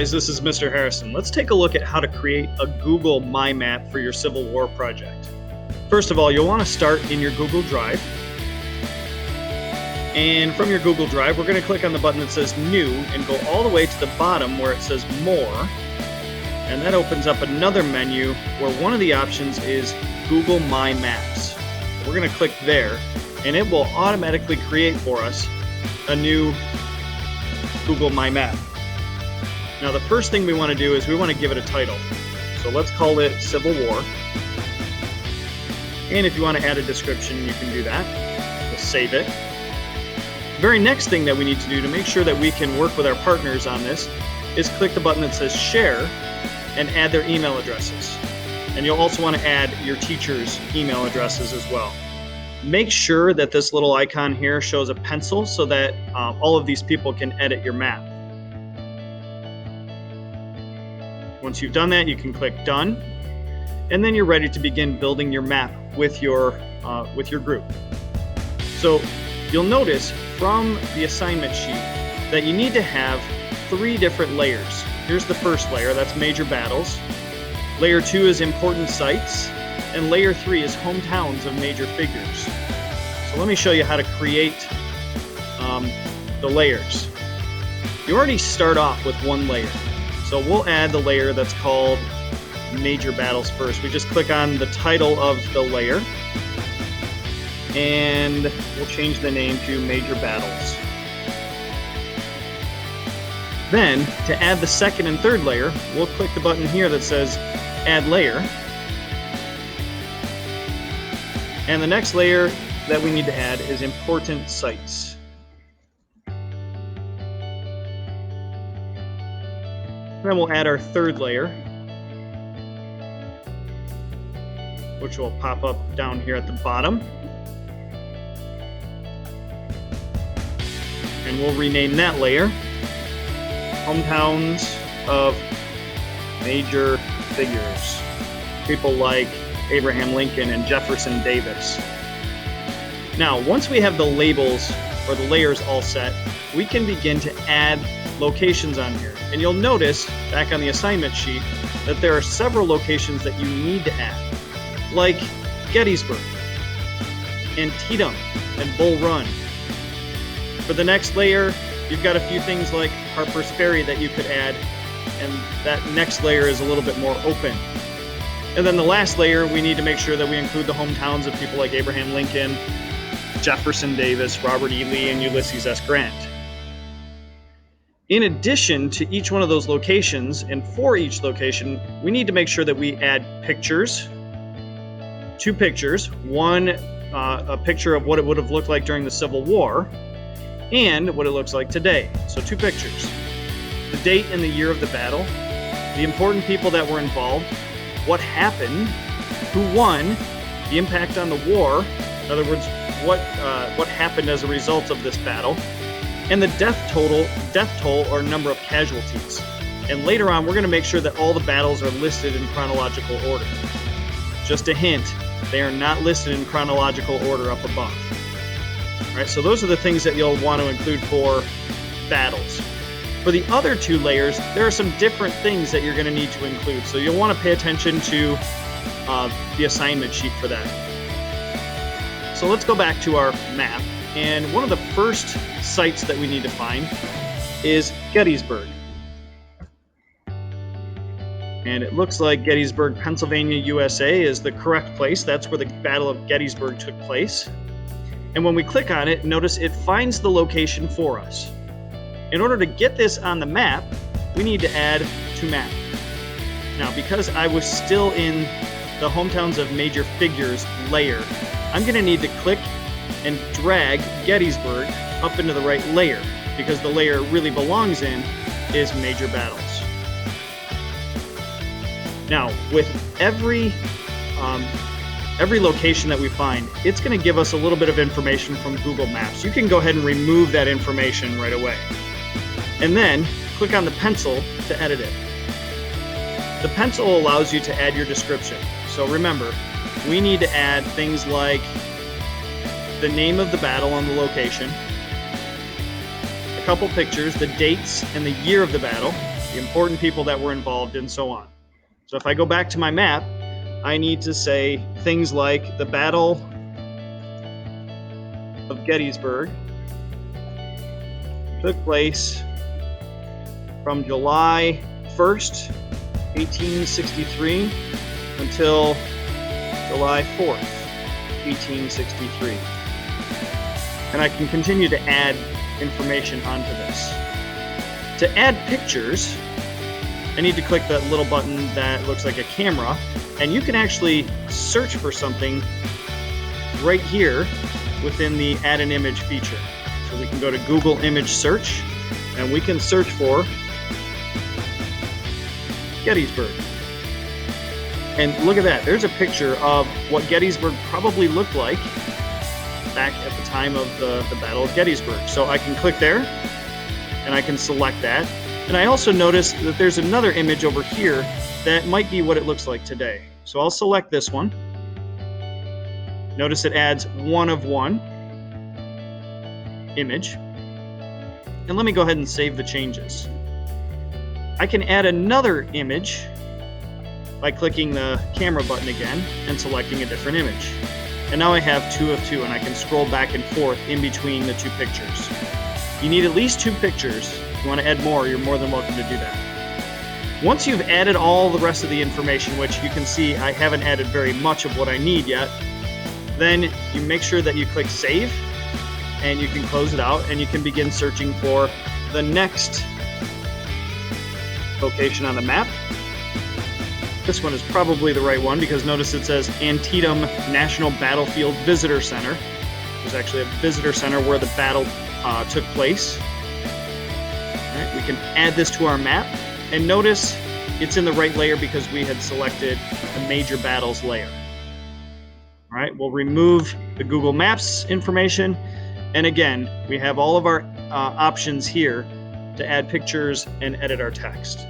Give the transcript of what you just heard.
guys, this is Mr. Harrison. Let's take a look at how to create a Google My Map for your Civil War project. First of all, you'll want to start in your Google Drive. And from your Google Drive, we're going to click on the button that says New and go all the way to the bottom where it says More. And that opens up another menu where one of the options is Google My Maps. We're going to click there, and it will automatically create for us a new Google My Map. Now the first thing we want to do is we want to give it a title. So let's call it Civil War. And if you want to add a description, you can do that. We'll save it. The very next thing that we need to do to make sure that we can work with our partners on this is click the button that says Share and add their email addresses. And you'll also want to add your teachers' email addresses as well. Make sure that this little icon here shows a pencil so that all of these people can edit your map. Once you've done that, you can click Done, and then you're ready to begin building your map with your group. So you'll notice from the assignment sheet that you need to have 3 different layers. Here's the first layer, that's major battles. Layer 2 is important sites, and layer 3 is hometowns of major figures. So let me show you how to create the layers. You already start off with one layer. So we'll add the layer that's called Major Battles first. We just click on the title of the layer, and we'll change the name to Major Battles. Then, to add the second and third layer, we'll click the button here that says Add Layer. And the next layer that we need to add is Important Sites. Then we'll add our third layer, which will pop up down here at the bottom. And we'll rename that layer Hometowns of Major Figures. People like Abraham Lincoln and Jefferson Davis. Now, once we have the labels or the layers all set, we can begin to add locations on here. And you'll notice back on the assignment sheet that there are several locations that you need to add, like Gettysburg, Antietam, and Bull Run. For the next layer, you've got a few things like Harper's Ferry that you could add, and that next layer is a little bit more open. And then the last layer, we need to make sure that we include the hometowns of people like Abraham Lincoln, Jefferson Davis, Robert E. Lee, and Ulysses S. Grant. In addition to each one of those locations, and for each location, we need to make sure that we add pictures, 2 pictures, one a picture of what it would have looked like during the Civil War, and what it looks like today. So 2 pictures. The date and the year of the battle, the important people that were involved, what happened, who won, the impact on the war, in other words, what happened as a result of this battle, and the death toll or number of casualties. And later on, we're going to make sure that all the battles are listed in chronological order. Just a hint, they are not listed in chronological order up above. All right, so those are the things that you'll want to include for battles. For the other 2 layers, there are some different things that you're going to need to include. So you'll want to pay attention to the assignment sheet for that. So let's go back to our map. And one of the first sites that we need to find is Gettysburg. And it looks like Gettysburg, Pennsylvania, USA is the correct place. That's where the Battle of Gettysburg took place. And when we click on it, notice it finds the location for us. In order to get this on the map, we need to add to map. Now, because I was still in the Hometowns of Major Figures layer, I'm going to need to click and drag Gettysburg up into the right layer, because the layer it really belongs in is Major Battles. Now, with every location that we find, it's going to give us a little bit of information from Google Maps. You can go ahead and remove that information right away. And then click on the pencil to edit it. The pencil allows you to add your description. So remember, we need to add things like the name of the battle and the location, a couple pictures, the dates and the year of the battle, the important people that were involved, and so on. So if I go back to my map, I need to say things like the Battle of Gettysburg took place from July 1st, 1863 until July 4th, 1863. And I can continue to add information onto this. To add pictures, I need to click that little button that looks like a camera, and you can actually search for something right here within the Add an Image feature. So we can go to Google Image Search, and we can search for Gettysburg. And look at that, there's a picture of what Gettysburg probably looked like back at the time of the Battle of Gettysburg. So I can click there, and I can select that. And I also notice that there's another image over here that might be what it looks like today. So I'll select this one. Notice it adds one of one image. And let me go ahead and save the changes. I can add another image by clicking the camera button again and selecting a different image. And now I have 2 of 2, and I can scroll back and forth in between the 2 pictures. You need at least 2 pictures. If you want to add more, you're more than welcome to do that. Once you've added all the rest of the information, which you can see I haven't added very much of what I need yet, then you make sure that you click Save, and you can close it out, and you can begin searching for the next location on the map. This one is probably the right one because notice it says Antietam National Battlefield Visitor Center. There's actually a visitor center where the battle took place. All right, we can add this to our map, and notice it's in the right layer because we had selected the major battles layer. All right, we'll remove the Google Maps information, and again, we have all of our options here to add pictures and edit our text.